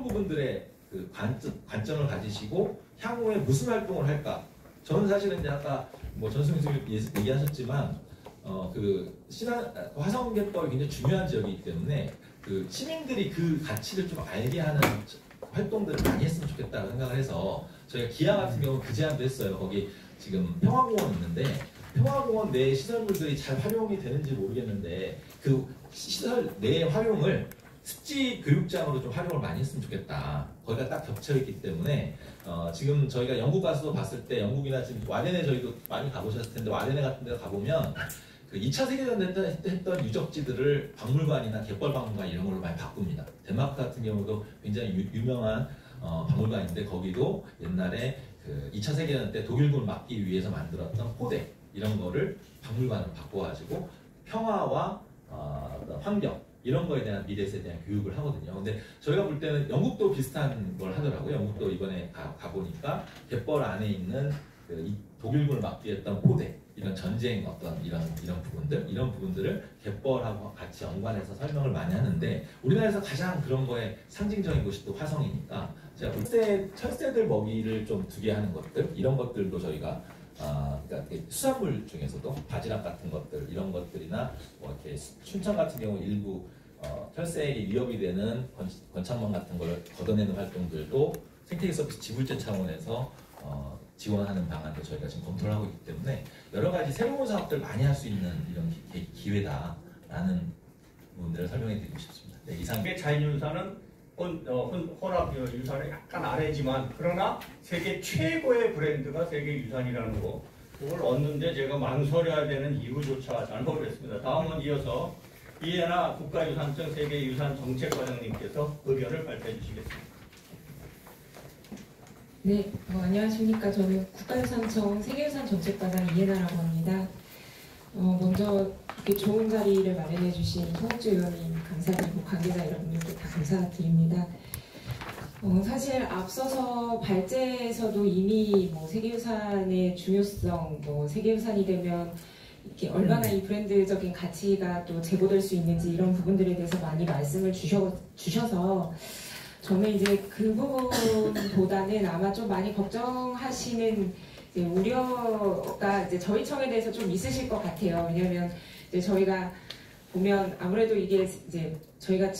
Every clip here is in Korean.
부분들의 그 관점을 가지시고 향후에 무슨 활동을 할까? 저는 사실은 이제 아까 뭐 전승민 선생님 얘기하셨지만 그 화성개법이 굉장히 중요한 지역이기 때문에 그 시민들이 그 가치를 좀 알게 하는 활동들을 많이 했으면 좋겠다고 생각을 해서 저희가 기아 같은 경우는 그 제안도 했어요. 거기 지금 평화공원 있는데 평화공원 내 시설물들이 잘 활용이 되는지 모르겠는데 그 시설 내 활용을 습지 교육장으로 좀 활용을 많이 했으면 좋겠다. 거기가 딱 겹쳐있기 때문에 지금 저희가 영국 가서도 봤을 때 영국이나 지금 와데네 저희도 많이 가보셨을 텐데 와데네 같은 데 가보면 그 2차 세계대전 때 했던 유적지들을 박물관이나 갯벌박물관 이런 걸로 많이 바꿉니다. 덴마크 같은 경우도 굉장히 유명한 박물관인데 거기도 옛날에 그 2차 세계대전 때 독일군을 막기 위해서 만들었던 포대 이런 거를 박물관으로 바꿔가지고 평화와 환경 이런 거에 대한 미래에 대한 교육을 하거든요. 근데 저희가 볼 때는 영국도 비슷한 걸 하더라고요. 영국도 이번에 가보니까 갯벌 안에 있는 그 독일군을 막기 했던 포대 이런 전쟁 어떤 이런 부분들을 갯벌하고 같이 연관해서 설명을 많이 하는데 우리나라에서 가장 그런 거에 상징적인 곳이 또 화성이니까 제가 철새들 먹이를 좀 두게 하는 것들 이런 것들도 저희가 그러니까 수산물 중에서도 바지락 같은 것들 이런 것들이나 뭐 이렇게 춘천 같은 경우 일부 철새에게 위협이 되는 건창망 같은 걸 걷어내는 활동들도 생태계 서비스 지불제 차원에서 지원하는 방안도 저희가 지금 검토를 하고 있기 때문에 여러 가지 새로운 사업들 많이 할 수 있는 이런 기회다라는 부분들을 설명해 드리고 싶습니다. 네, 이상. 자연유산은 혼합 유산은 약간 아래지만 그러나 세계 최고의 브랜드가 세계유산이라는 거 그걸 얻는데 제가 망설여야 되는 이유조차 잘 모르겠습니다. 다음은 이어서 이해나 국가유산청 세계유산 정책과장님께서 의견을 발표해 주시겠습니다. 네, 안녕하십니까. 저는 국가유산청 세계유산 정책과장 이해나라고 합니다. 먼저 이렇게 좋은 자리를 마련해 주신 송옥주 의원님 감사드리고 관계자 여러분들께 다 감사드립니다. 사실 앞서서 발제에서도 이미 뭐 세계유산의 중요성, 뭐 세계유산이 되면 이렇게 얼마나 이 브랜드적인 가치가 또 제고될 수 있는지 이런 부분들에 대해서 많이 말씀을 주셔서 저는 이제 그 부분보다는 아마 좀 많이 걱정하시는 이제 우려가 이제 저희 청에 대해서 좀 있으실 것 같아요. 왜냐하면 이제 저희가 보면 아무래도 이게 이제 저희가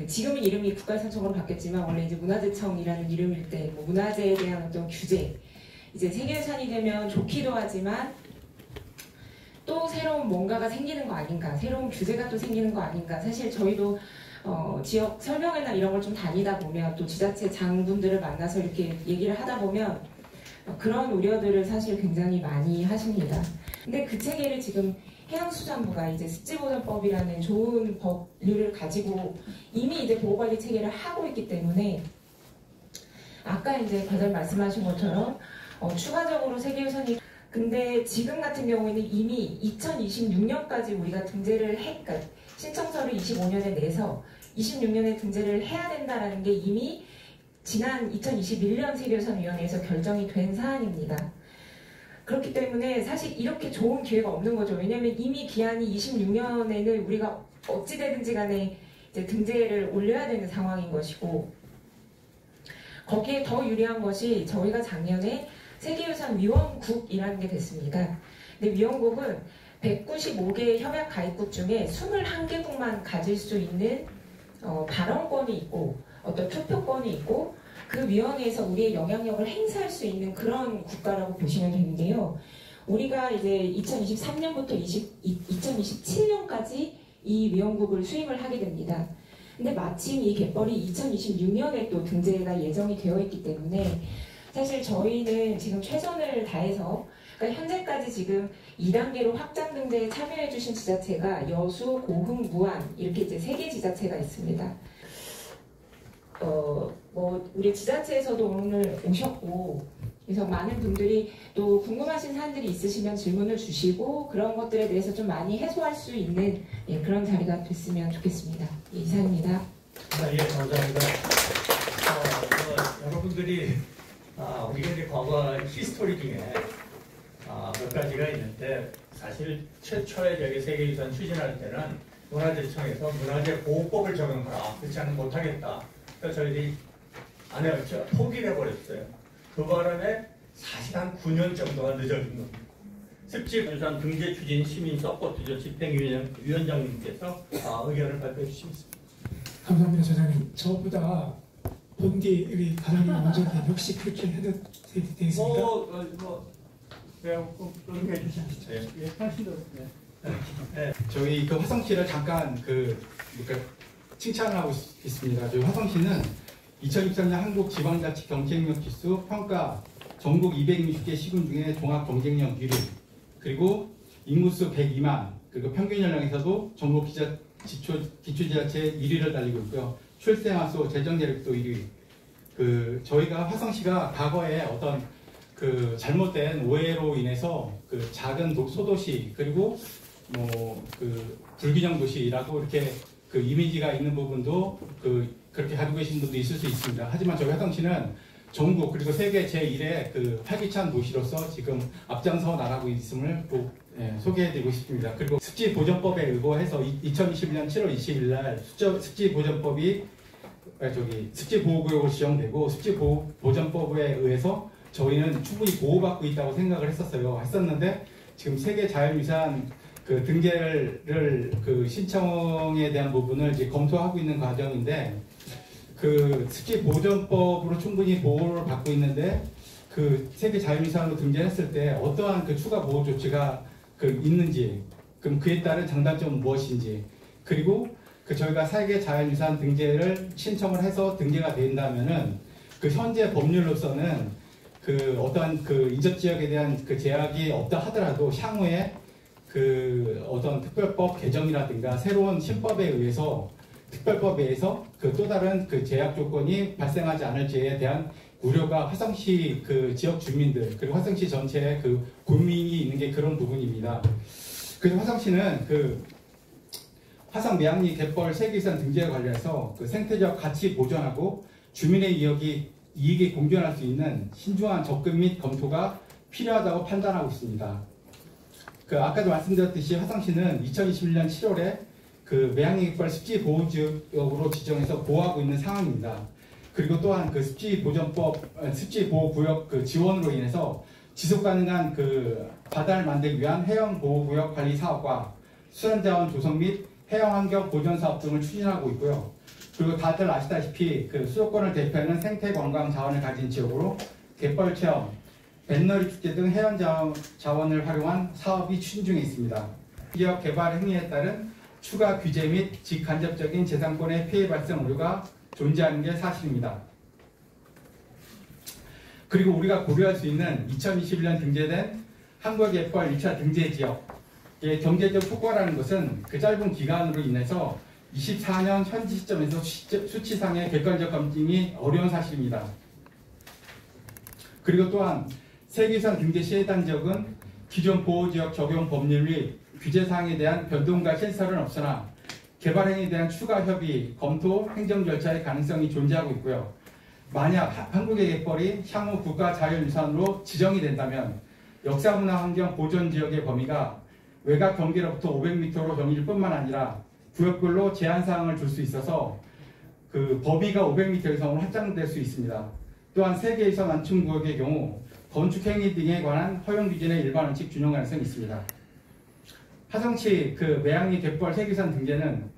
지금은 이름이 국가유산청으로 바뀌었지만 원래 이제 문화재청이라는 이름일 때 뭐 문화재에 대한 어떤 규제 이제 세계유산이 되면 좋기도 하지만 또 새로운 뭔가가 생기는 거 아닌가, 새로운 규제가 또 생기는 거 아닌가. 사실 저희도 지역 설명회나 이런 걸 좀 다니다 보면 또 지자체 장분들을 만나서 이렇게 얘기를 하다 보면 그런 우려들을 사실 굉장히 많이 하십니다. 근데 그 체계를 지금 해양수산부가 이제 습지보전법이라는 좋은 법률을 가지고 이미 이제 보호관리 체계를 하고 있기 때문에 아까 이제 과장님 말씀하신 것처럼 추가적으로 세계유산이 근데 지금 같은 경우에는 이미 2026년까지 우리가 등재를 그러니까 신청서를 25년에 내서 26년에 등재를 해야 된다는 게 이미 지난 2021년 세계유산위원회에서 결정이 된 사안입니다. 그렇기 때문에 사실 이렇게 좋은 기회가 없는 거죠. 왜냐하면 이미 기한이 26년에는 우리가 어찌되든지 간에 이제 등재를 올려야 되는 상황인 것이고 거기에 더 유리한 것이 저희가 작년에 세계유산위원국이라는 게 됐습니다. 근데 위원국은 195개 협약 가입국 중에 21개국만 가질 수 있는 발언권이 있고 어떤 투표권이 있고 그 위원회에서 우리의 영향력을 행사할 수 있는 그런 국가라고 보시면 되는데요. 우리가 이제 2023년부터 2027년까지 이 위원국을 수임을 하게 됩니다. 근데 마침 이 갯벌이 2026년에 또 등재가 예정이 되어 있기 때문에 사실 저희는 지금 최선을 다해서 그러니까 현재까지 지금 2단계로 확장 등재에 참여해 주신 지자체가 여수, 고흥, 무안 이렇게 이제 3개 지자체가 있습니다. 뭐 우리 지자체에서도 오늘 오셨고 그래서 많은 분들이 또 궁금하신 사안들이 있으시면 질문을 주시고 그런 것들에 대해서 좀 많이 해소할 수 있는 그런 자리가 됐으면 좋겠습니다. 이상입니다. 예, 감사합니다. 여러분들이 우리가 이제 과거 히스토리 중에 몇 가지가 있는데 사실 최초의 저기 세계유산 추진할 때는 문화재청에서 문화재보호법을 적용하라. 그렇지 않으면 못하겠다. 그래서 저희들이 안 해요. 제가 포기를 해버렸어요. 그 바람에 사실 한 9년 정도가 늦어진 겁니다. 습지유산 등재 추진 시민 서포트조 집행위원장님께서 의견을 발표해 주시겠습니다. 감사합니다, 저장님. 저보다 본디 우리 과장님 먼저 역시 그렇게 해도 되겠습니까? 그렇게 해주시죠. 저희 그 화성시를 잠깐 칭찬을 하고 있습니다. 저희 화성시는 2023년 한국 지방자치 경쟁력 지수 평가 전국 260개 시군 중에 종합 경쟁력 1위, 그리고 인구수 102만, 그리고 평균 연령에서도 전국 기초지자체 1위를 달리고 있고요. 출생아수, 재정예력도 1위. 저희가 화성시가 과거에 어떤 잘못된 오해로 인해서 작은 소도시, 그리고 불균형 도시라고 이렇게 이미지가 있는 부분도 그렇게 가지고 계신 분도 있을 수 있습니다. 하지만 저희 화성시는 전국 그리고 세계 제1의 활기찬 도시로서 지금 앞장서 나가고 있음을 꼭 소개해드리고 싶습니다. 그리고 습지보전법에 의거해서 2021년 7월 20일 날 습지보전법이 습지보호구역으로 지정되고 습지보전법에 의해서 저희는 충분히 보호받고 있다고 생각을 했었는데 지금 세계 자연유산 등재를 신청에 대한 부분을 이제 검토하고 있는 과정인데 습지보전법으로 충분히 보호를 받고 있는데 세계 자연유산으로 등재했을 때 어떠한 추가 보호 조치가 있는지, 그럼 그에 따른 장단점은 무엇인지, 그리고 저희가 세계 자연유산 등재를 신청을 해서 등재가 된다면은 현재 법률로서는 어떠한 인접지역에 대한 제약이 없다 하더라도 향후에 어떤 특별법 개정이라든가 새로운 신법에 의해서 특별법에 의해서 또 다른 제약 조건이 발생하지 않을지에 대한 우려가 화성시 지역 주민들 그리고 화성시 전체에 고민이 있는 게 그런 부분입니다. 그래서 화성시는 화성 매양리 갯벌 세계유산 등재에 관련해서 생태적 가치 보존하고 주민의 이익이 공존할 수 있는 신중한 접근 및 검토가 필요하다고 판단하고 있습니다. 아까도 말씀드렸듯이 화성시는 2021년 7월에 매양리 갯벌 습지보호지역으로 지정해서 보호하고 있는 상황입니다. 그리고 또한 습지보호구역 지원으로 인해서 지속가능한 바다를 만들기 위한 해양보호구역 관리 사업과 수산자원 조성 및 해양환경 보존 사업 등을 추진하고 있고요. 그리고 다들 아시다시피 수도권을 대표하는 생태관광 자원을 가진 지역으로 갯벌 체험, 뱃놀이 축제 등 해양 자원을 활용한 사업이 추진 중에 있습니다. 지역 개발 행위에 따른 추가 규제 및 직간접적인 재산권의 피해 발생 우려가 존재하는 게 사실입니다. 그리고 우리가 고려할 수 있는 2021년 등재된 한국의 갯벌 1차 등재 지역의 경제적 효과라는 것은 짧은 기간으로 인해서 24년 현지 시점에서 수치상의 객관적 검증이 어려운 사실입니다. 그리고 또한 세계유산 등재 시에 해당 지역은 기존 보호지역 적용 법률 및 규제사항에 대한 변동과 신설은 없으나 개발 행위에 대한 추가 협의, 검토, 행정 절차의 가능성이 존재하고 있고요. 만약 한국의 갯벌이 향후 국가자연유산으로 지정이 된다면 역사문화환경 보존지역의 범위가 외곽 경계로부터 500m로 정해질 뿐만 아니라 구역별로 제한사항을 줄 수 있어서 범위가 500m 이상으로 확장될 수 있습니다. 또한 세계유산 완충구역의 경우 건축행위 등에 관한 허용 기준의 일반 원칙 준용 가능성이 있습니다. 화성시 매양리 갯벌 세계유산 등재는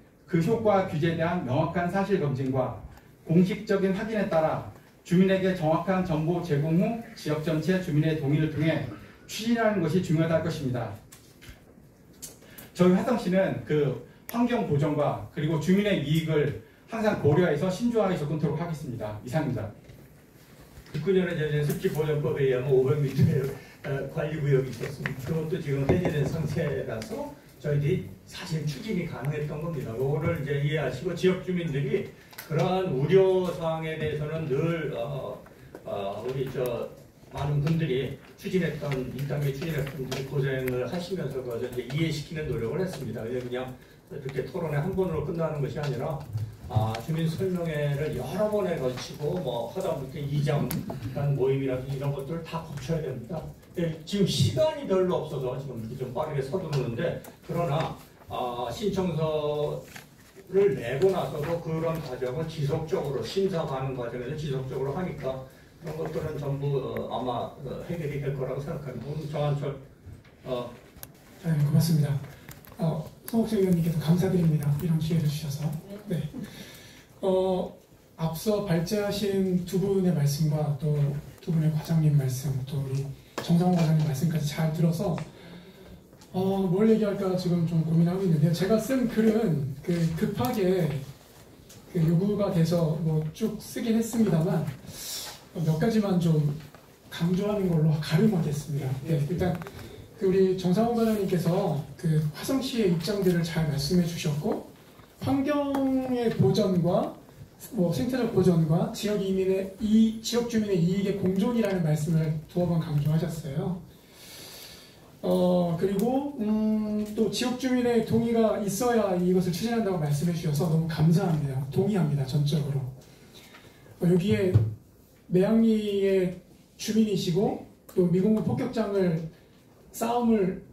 효과 규제에 대한 명확한 사실 검증과 공식적인 확인에 따라 주민에게 정확한 정보 제공 후 지역 전체 주민의 동의를 통해 추진하는 것이 중요하다는 것입니다. 저희 화성시는 환경 보존과 그리고 주민의 이익을 항상 고려해서 신중하게 접근토록 하겠습니다. 이상입니다. 19년에 습지보전법에 의하면 500m의 관리구역이 있었습니다. 그것도 지금 해제된 상태라서 저희들이 사실 추진이 가능했던 겁니다. 그거를 이제 이해하시고 지역 주민들이 그러한 우려 사항에 대해서는 늘 우리 많은 분들이 이 단계 추진했던 분들이 고생을 하시면서 그것을 이제 이해시키는 노력을 했습니다. 그냥 이렇게 토론회 한 번으로 끝나는 것이 아니라 주민 설명회를 여러 번에 걸치고 하다못해 2장 모임이라든지 이런 것들을 다 거쳐야 됩니다. 지금 시간이 별로 없어서 지금 좀 빠르게 서두르는데, 그러나 신청서 를 내고 나서도 그런 과정을 지속적으로 심사하는 과정에서 지속적으로 하니까 그런 것들은 전부 아마 해결이 될 거라고 생각합니다. 오늘 정한철 네, 고맙습니다. 송옥수 의원님께서 감사드립니다. 이런 기회를 주셔서. 네. 앞서 발제하신 두 분의 말씀과 또 두 분의 과장님 말씀, 또 우리 정상호 과장님 말씀까지 잘 들어서 뭘 얘기할까 지금 좀 고민하고 있는데요. 제가 쓴 글은 급하게 요구가 돼서 뭐 쭉 쓰긴 했습니다만 몇 가지만 좀 강조하는 걸로 가름하겠습니다. 네, 일단 우리 정상호 과장님께서 화성시의 입장들을 잘 말씀해 주셨고 환경의 보전과 생태적 보전과 지역 주민의 이익의 공존이라는 말씀을 두어 번 강조하셨어요. 그리고 또 지역 주민의 동의가 있어야 이것을 추진한다고 말씀해 주셔서 너무 감사합니다. 동의합니다. 전적으로. 여기에 매양리의 주민이시고 또 미공군 폭격장을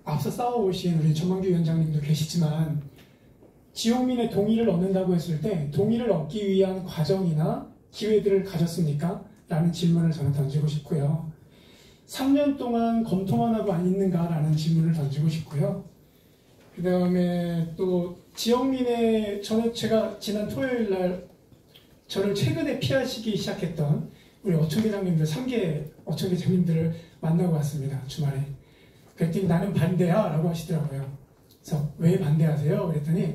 앞서 싸워오신 우리 전만기 위원장님도 계시지만 지역민의 동의를 얻는다고 했을 때 동의를 얻기 위한 과정이나 기회들을 가졌습니까? 라는 질문을 저는 던지고 싶고요. 3년 동안 검토만 하고 안 있는가라는 질문을 던지고 싶고요. 그 다음에 또 지역민의 제가 지난 토요일 날 저를 최근에 피하시기 시작했던 우리 어촌계장님들 3개 어촌계장님들을 만나고 왔습니다. 주말에. 그랬더니 나는 반대야 라고 하시더라고요. 그래서 왜 반대하세요? 그랬더니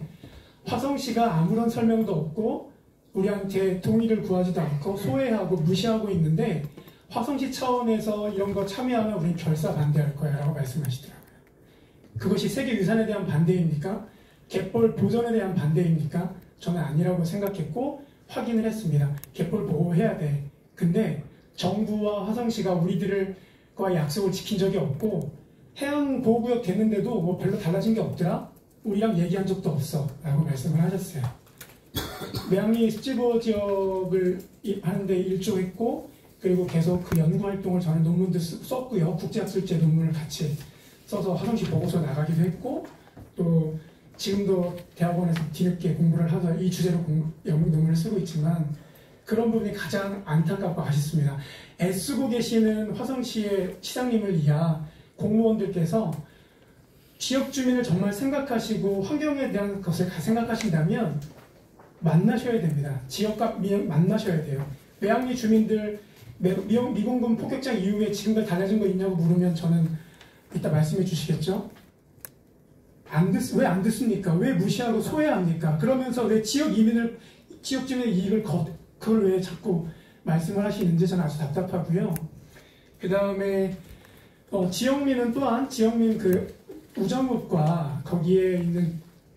화성시가 아무런 설명도 없고 우리한테 동의를 구하지도 않고 소외하고 무시하고 있는데 화성시 차원에서 이런 거 참여하면 우린 결사 반대할 거야 라고 말씀하시더라고요. 그것이 세계유산에 대한 반대입니까? 갯벌 보전에 대한 반대입니까? 저는 아니라고 생각했고 확인을 했습니다. 갯벌 보호해야 돼. 근데 정부와 화성시가 우리들과 약속을 지킨 적이 없고 해양보호구역 됐는데도 뭐 별로 달라진 게 없더라? 우리랑 얘기한 적도 없어 라고 말씀을 하셨어요. 매양리 습지보호 지역을 하는데 일조했고 그리고 계속 그 연구활동을 저는 논문도 썼고요. 국제학술제 논문을 같이 써서 화성시 보고서 나가기도 했고 또 지금도 대학원에서 뒤늦게 공부를 하서 이 주제로 연구 논문을 쓰고 있지만 그런 부분이 가장 안타깝고 아쉽습니다. 애쓰고 계시는 화성시의 시장님을 이하 공무원들께서 지역 주민을 정말 생각하시고 환경에 대한 것을 생각하신다면 만나셔야 됩니다. 지역과 만나셔야 돼요. 매양리 주민들 미공군 폭격장 이후에 지금까지 달라진 거 있냐고 물으면 저는 이따 말씀해 주시겠죠? 왜 안 듣습니까? 왜 무시하고 소외합니까? 그러면서 왜 지역 주민의 이익을 그걸 왜 자꾸 말씀을 하시는지 저는 아주 답답하고요. 그 다음에 지역민은 또한 지역민 우정읍과 거기에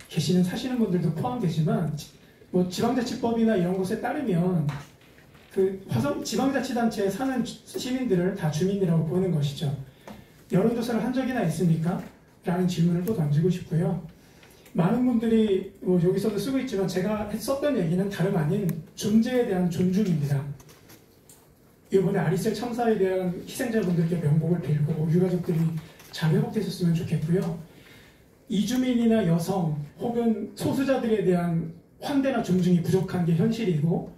계시는 사시는 분들도 포함되지만 뭐 지방자치법이나 이런 것에 따르면 화성 지방자치단체에 사는 시민들을 다 주민이라고 보는 것이죠. 여론조사를 한 적이나 있습니까? 라는 질문을 또 던지고 싶고요. 많은 분들이 여기서도 쓰고 있지만 제가 썼던 얘기는 다름 아닌 존재에 대한 존중입니다. 이번에 아리셀 참사에 대한 희생자분들께 명복을 빌고 유가족들이 잘 회복되셨으면 좋겠고요. 이주민이나 여성 혹은 소수자들에 대한 환대나 존중이 부족한 게 현실이고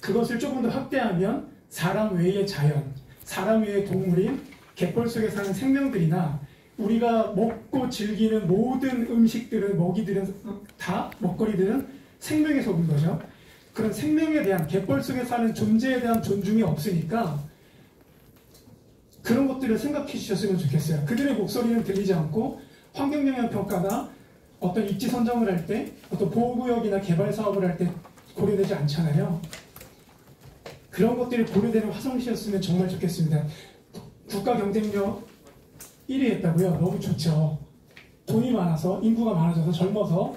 그것을 조금 더 확대하면 사람 외의 자연, 사람 외의 동물인 갯벌 속에 사는 생명들이나 우리가 먹고 즐기는 모든 음식들은 먹이들은 다 먹거리들은 생명에서 온 거죠. 그런 생명에 대한 갯벌 속에 사는 존재에 대한 존중이 없으니까 그런 것들을 생각해 주셨으면 좋겠어요. 그들의 목소리는 들리지 않고 환경영향평가나 어떤 입지 선정을 할 때 어떤 보호구역이나 개발 사업을 할 때 고려되지 않잖아요. 그런 것들이 고려되는 화성시였으면 정말 좋겠습니다. 국가 경쟁력 1위 했다고요? 너무 좋죠. 돈이 많아서 인구가 많아져서 젊어서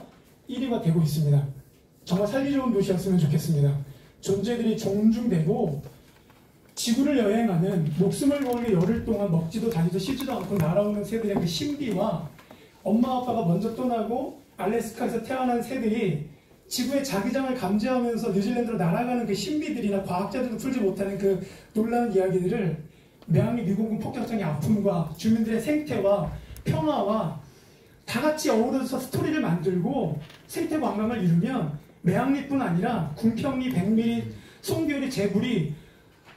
1위가 되고 있습니다. 정말 살기 좋은 도시였으면 좋겠습니다. 존재들이 존중되고 지구를 여행하는 목숨을 걸고 열흘 동안 먹지도 자지도 쉬지도 않고 날아오는 새들의 그 신비와 엄마 아빠가 먼저 떠나고 알래스카에서 태어난 새들이 지구의 자기장을 감지하면서 뉴질랜드로 날아가는 그 신비들이나 과학자들도 풀지 못하는 그 놀라운 이야기들을 매양리 미공군 폭격장의 아픔과 주민들의 생태와 평화와 다 같이 어우러져서 스토리를 만들고 생태 관광을 이루면 매양리뿐 아니라 궁평리, 백리리, 송교리, 제불이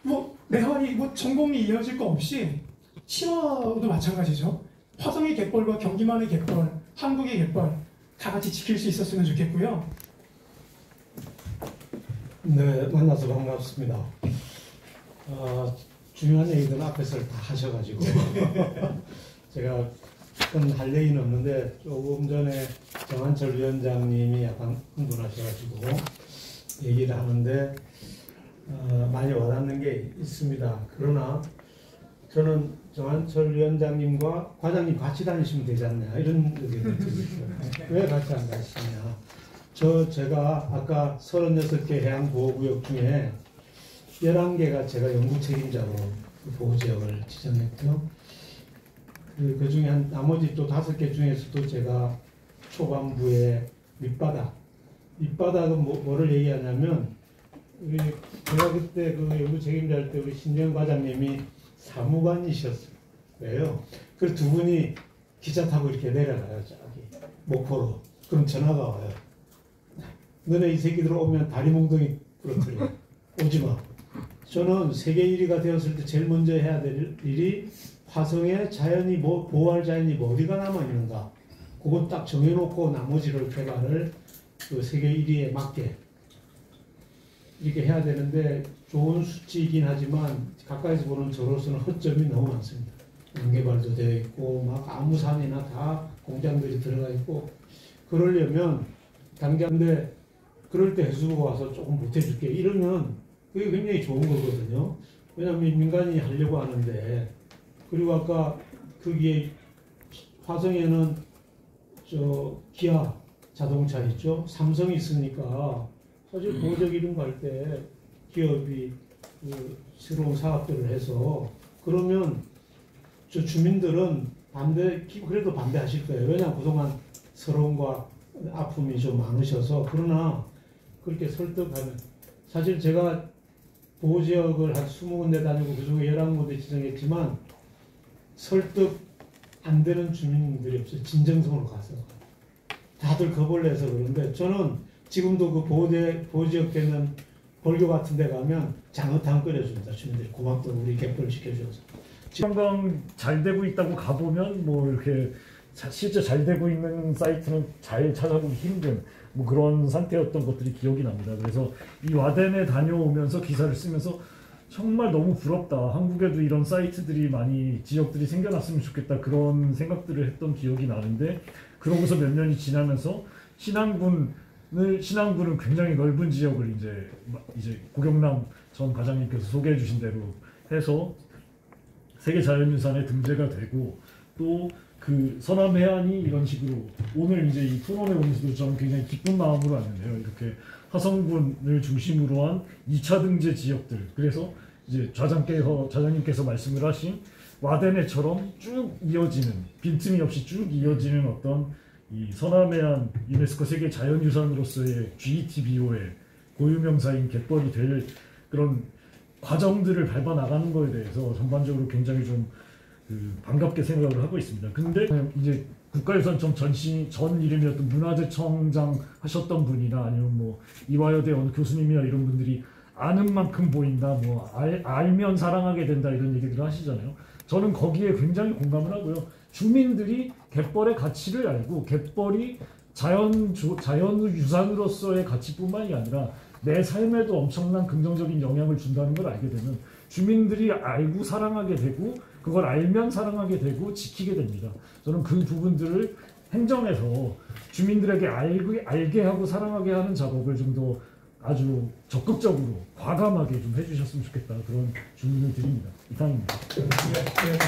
뭐 매화리, 뭐 전공리 이어질 거 없이 신화도 마찬가지죠. 화성의 갯벌과 경기만의 갯벌, 한국의 갯벌 다 같이 지킬 수 있었으면 좋겠고요. 네, 만나서 반갑습니다. 중요한 얘기들은 앞에서 다 하셔가지고 제가 큰 할 얘기는 없는데 조금 전에 정한철 위원장님이 약간 흥분하셔가지고 얘기를 하는데 많이 와닿는 게 있습니다. 그러나 저는 정한철 위원장님과 과장님 같이 다니시면 되지 않냐 이런 의견을 드리고 있어요. 왜 같이 안 가시냐. 제가 아까 36개 해양보호구역 중에 11개가 제가 연구 책임자로 보호지역을 지정했고요. 그 중에 나머지 또 5개 중에서도 제가 초반부에 밑바닥은 뭐를 얘기하냐면 제가 그때 그 연구 책임자일 때 우리 신정 과장님이 사무관이셨어요. 그래서 두 분이 기차 타고 이렇게 내려가요. 저기 목포로. 그럼 전화가 와요. 너네 이 새끼들 오면 다리 몽둥이 부러뜨려. 오지 마. 저는 세계 1위가 되었을 때 제일 먼저 해야 될 일이 화성에 자연이 보호할 자연이 어디가 남아있는가. 그거 딱 정해놓고 나머지를 개발을 그 세계 1위에 맞게 이렇게 해야 되는데 좋은 수치이긴 하지만 가까이서 보는 저로서는 허점이 너무 많습니다. 연개발도 되어 있고 막 아무 산이나 다 공장들이 들어가 있고 그러려면 당장인데 그럴 때 해수부가 와서 조금 보태줄게 이러면 그게 굉장히 좋은 거거든요. 왜냐하면 민간이 하려고 하는데 그리고 아까 거기에 화성에는 기아 자동차 있죠. 삼성이 있으니까 사실 보호적 이름 갈 때 기업이 그 새로운 사업들을 해서 그러면 저 주민들은 그래도 반대하실 거예요. 왜냐하면 그동안 서러움과 아픔이 좀 많으셔서. 그러나 그렇게 설득하면 사실 제가 보호지역을 한 20군데 다니고 그중에 11군데 지정했지만 설득 안 되는 주민들이 없어요. 진정성으로 가서 다들 겁을 내서 그런데 저는 지금도 그 보호지역 되는 벌교 같은 데 가면 장어탕 끓여줍니다. 주민들이 고맙다고 우리 갯벌 지켜줘서. 관광 잘 되고 있다고 가보면 뭐 이렇게 실제 잘 되고 있는 사이트는 잘 찾아보기 힘든 뭐 그런 상태였던 것들이 기억이 납니다. 그래서 이 와덴에 다녀오면서 기사를 쓰면서 정말 너무 부럽다. 한국에도 이런 사이트들이 많이 지역들이 생겨났으면 좋겠다. 그런 생각들을 했던 기억이 나는데 그러고서 몇 년이 지나면서 신안군은 굉장히 넓은 지역을 이제 고경남 전 과장님께서 소개해 주신 대로 해서 세계 자연유산에 등재가 되고 또 그 서남 해안이 이런 식으로 오늘 이제 이 토론에 오면서도 저는 굉장히 기쁜 마음으로 왔는데요. 이렇게 화성군을 중심으로 한 2차 등재 지역들. 그래서 이제 좌장님께서 말씀을 하신 와데네처럼 쭉 이어지는 빈틈이 없이 쭉 이어지는 어떤 이 서남해안 유네스코 세계 자연유산으로서의 GETBO의 고유명사인 갯벌이 될 그런 과정들을 밟아 나가는 거에 대해서 전반적으로 굉장히 좀 반갑게 생각을 하고 있습니다. 근데 이제 국가유산청 전 이름이었던 문화재청장 하셨던 분이나 아니면 뭐 이화여대 어느 교수님이나 이런 분들이 아는 만큼 보인다, 뭐 알면 사랑하게 된다 이런 얘기들을 하시잖아요. 저는 거기에 굉장히 공감을 하고요. 주민들이 갯벌의 가치를 알고 갯벌이 자연유산으로서의 가치뿐만이 아니라 내 삶에도 엄청난 긍정적인 영향을 준다는 걸 알게 되면 주민들이 알고 사랑하게 되고 그걸 알면 사랑하게 되고 지키게 됩니다. 저는 그 부분들을 행정에서 주민들에게 알게 하고 사랑하게 하는 작업을 좀 더 아주 적극적으로 과감하게 좀 해주셨으면 좋겠다 그런 주문을 드립니다. 이상입니다. 네, 감사합니다.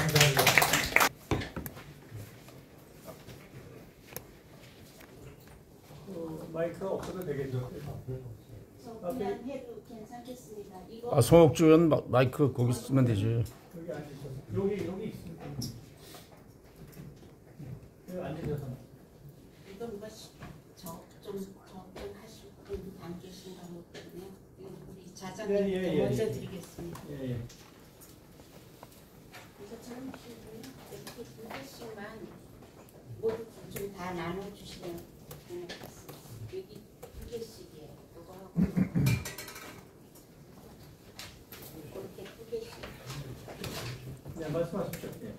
마이크가 없어도 되겠죠? 그냥 해도 괜찮겠습니다. 송옥주 의원 마이크 거기 쓰면 되지. 여기 앉으셔서 여기 있습니다. 여기 앉으셔서 이건 좀 하시고 안 계신가 모르겠네요. 우리 자장님께 먼저 드리겠습니다. 예. 그래서 저는 이렇게 두 개씩만 모두 좀 다 다 나눠주시면 되는 것 같습니다. 여기 2개씩이에요. 이거하고 이렇게 2개씩. 네, 말씀하십시오. 네.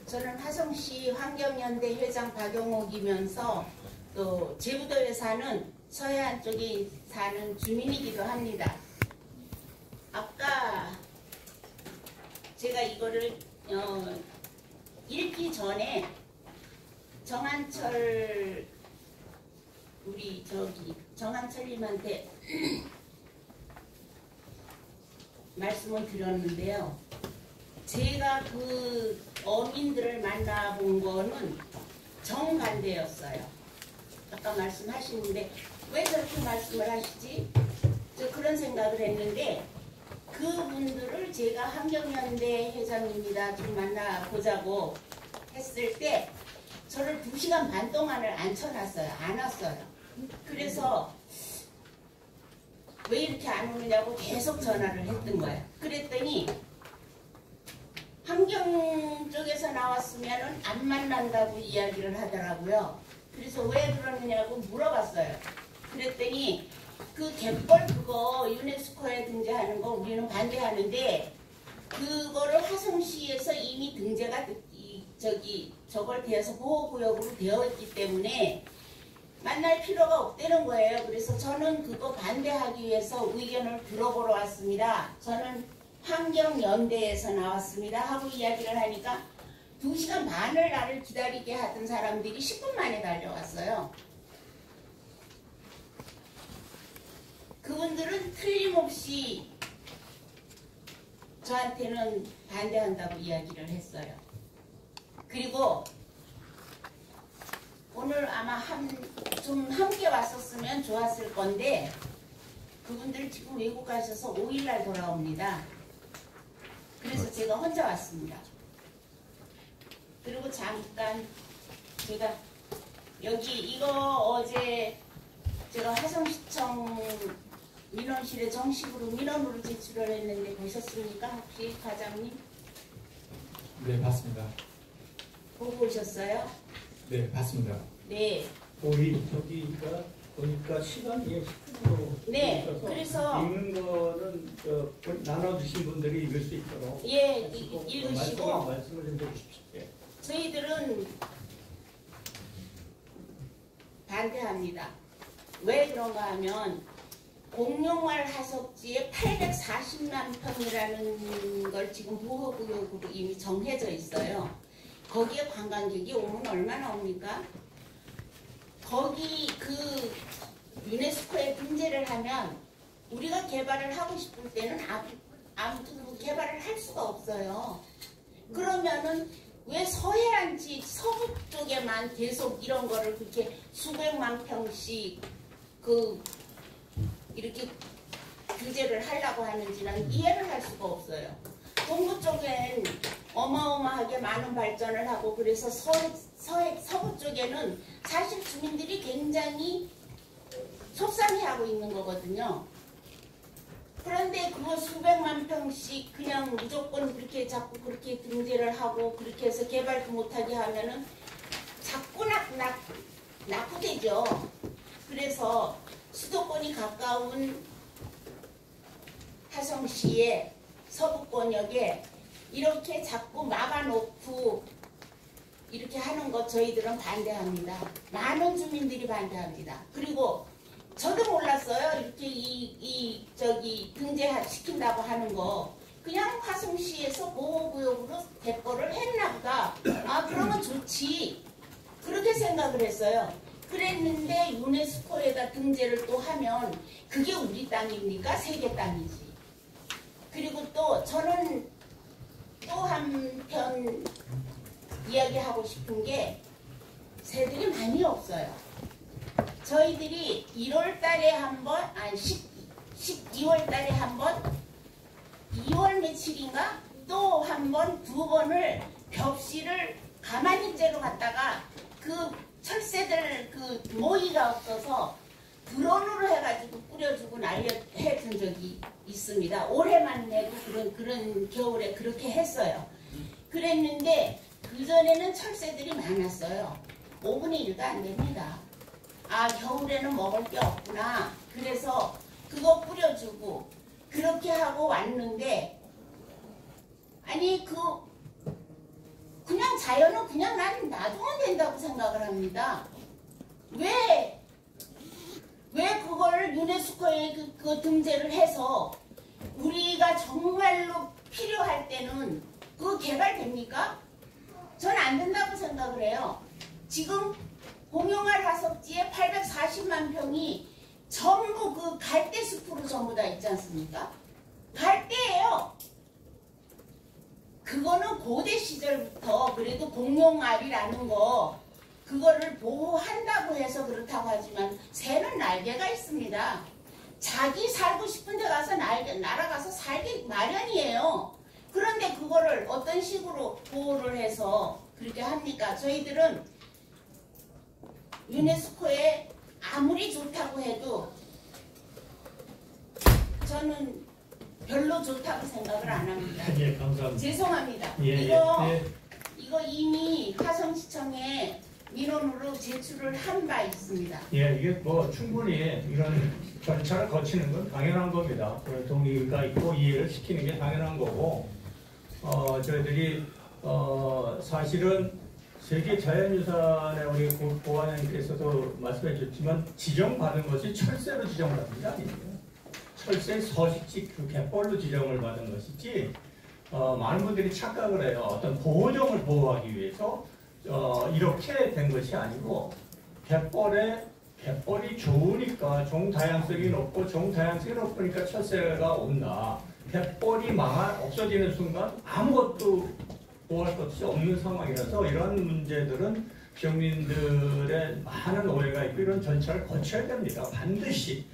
저는 화성시 환경연대 회장 박용옥이면서 또 제부도에 사는 서해안 쪽에 사는 주민이기도 합니다. 아까 제가 이거를 읽기 전에 정한철 우리 정한철님한테 말씀을 드렸는데요. 제가 그 어민들을 만나본 거는 정반대였어요. 아까 말씀하시는데 왜 저렇게 말씀을 하시지? 저 그런 생각을 했는데 그분들을 제가 환경연대 회장입니다. 좀 만나보자고 했을 때 저를 2시간 반 동안을 앉혀놨어요. 안 왔어요. 그래서 왜 이렇게 안 오느냐고 계속 전화를 했던 거예요. 그랬더니 환경 쪽에서 나왔으면 안 만난다고 이야기를 하더라고요. 그래서 왜 그러느냐고 물어봤어요. 그랬더니 그 갯벌 그거 유네스코에 등재하는 거 우리는 반대하는데 그거를 화성시에서 이미 등재가 저걸 대해서 보호구역으로 되어 있기 때문에 만날 필요가 없다는 거예요. 그래서 저는 그거 반대하기 위해서 의견을 들어보러 왔습니다. 저는 환경연대에서 나왔습니다 하고 이야기를 하니까 2시간 반을 나를 기다리게 하던 사람들이 10분 만에 달려왔어요. 그분들은 틀림없이 저한테는 반대한다고 이야기를 했어요. 그리고 오늘 아마 좀 함께 왔었으면 좋았을 건데 그분들 지금 외국 가셔서 5일날 돌아옵니다. 그래서 제가 혼자 왔습니다. 그리고 잠깐 제가 여기 이거 어제 제가 화성시청 민원실에 정식으로 민원으로 제출을 했는데 보셨습니까? 혹시 과장님? 네, 봤습니다. 보고 오셨어요? 네, 봤습니다. 네. 우리 저기가 보니까 시간이 10분으로 네, 있어서 그래서 읽는 거는 나눠주신 분들이 읽을 수 있도록 예, 읽으시고 말씀을 좀 해주십시오. 예. 저희들은 반대합니다. 왜 그런가 하면 공룡말 하석지에 840만 평이라는 걸 지금 보호구역으로 이미 정해져 있어요. 거기에 관광객이 오면 얼마나 옵니까? 거기 그 유네스코에 등재를 하면 우리가 개발을 하고 싶을 때는 아무튼 개발을 할 수가 없어요. 그러면은 왜 서해안지 서부 쪽에만 계속 이런 거를 그렇게 수백만 평씩 이렇게 규제를 하려고 하는지는 이해를 할 수가 없어요. 동부 쪽엔 어마어마하게 많은 발전을 하고 그래서 서부 쪽에는 사실 주민들이 굉장히 속상해하고 있는 거거든요. 그런데 그거 수백만 평씩 그냥 무조건 그렇게 자꾸 그렇게 등재를 하고 그렇게 해서 개발도 못하게 하면은 자꾸 낙후되죠. 그래서 수도권이 가까운 화성시의 서부권역에 이렇게 자꾸 막아놓고 이렇게 하는 것 저희들은 반대합니다. 많은 주민들이 반대합니다. 그리고 저도 몰랐어요. 이렇게 등재시킨다고 하는 거. 그냥 화성시에서 보호구역으로 대거를 했나 보다. 아, 그러면 좋지. 그렇게 생각을 했어요. 그랬는데 유네스코에다 등재를 또 하면 그게 우리 땅입니까? 세계 땅이지. 그리고 또 저는 또 한편 이야기하고 싶은 게 새들이 많이 없어요. 저희들이 1월 달에 한 번, 12월 달에 한 번, 2월 며칠인가 또 한 번, 2번을 벽시를 가만히째로 갔다가 그 철새들 그 모이가 없어서 드론으로 해가지고 뿌려주고 해준 적이 있습니다. 올해만 해도 그런 겨울에 그렇게 했어요. 그랬는데 그전에는 철새들이 많았어요. 5분의 1도 안 됩니다. 아, 겨울에는 먹을 게 없구나. 그래서 그거 뿌려주고 그렇게 하고 왔는데, 아니 그냥 자연은 그냥 난 놔두면 된다고 생각을 합니다. 왜 그걸 유네스코에 그 등재를 해서 우리가 정말로 필요할 때는 그거 개발됩니까? 전 안 된다고 생각을 해요. 지금 공용알 화석지에 840만 평이 전부 그 갈대숲으로 전부 다 있지 않습니까? 갈대예요. 그거는 고대 시절부터 그래도 공용알이라는 거 그거를 보호한다고 해서 그렇다고 하지만 새는 날개가 있습니다. 자기 살고 싶은 데 가서 날아가서 살기 마련이에요. 그런데 그거를 어떤 식으로 보호를 해서 그렇게 합니까? 저희들은 유네스코에 아무리 좋다고 해도 저는 별로 좋다고 생각을 안 합니다. 예, 감사합니다. 죄송합니다. 예, 이거 이미 화성시청에 민원으로 제출을 한 바 있습니다. 예, 이게 뭐 충분히 이런 절차를 거치는 건 당연한 겁니다. 동의가 있고 이해를 시키는 게 당연한 거고, 저희들이 사실은 세계 자연유산에 우리 보안님께서도 말씀해 주셨지만 지정받은 것이 철새로 지정받은 게 아니에요. 철새 서식지 그 갯벌로 지정을 받은 것이지, 많은 분들이 착각을 해요. 어떤 보호종을 보호하기 위해서 이렇게 된 것이 아니고, 갯벌이 좋으니까 종 다양성이 높고 종 다양성이 높으니까 철새가 온다. 갯벌이 없어지는 순간 아무것도 보호할 것이 없는 상황이라서 이런 문제들은 지역민들의 많은 오해가 있고 이런 절차를 거쳐야 됩니다. 반드시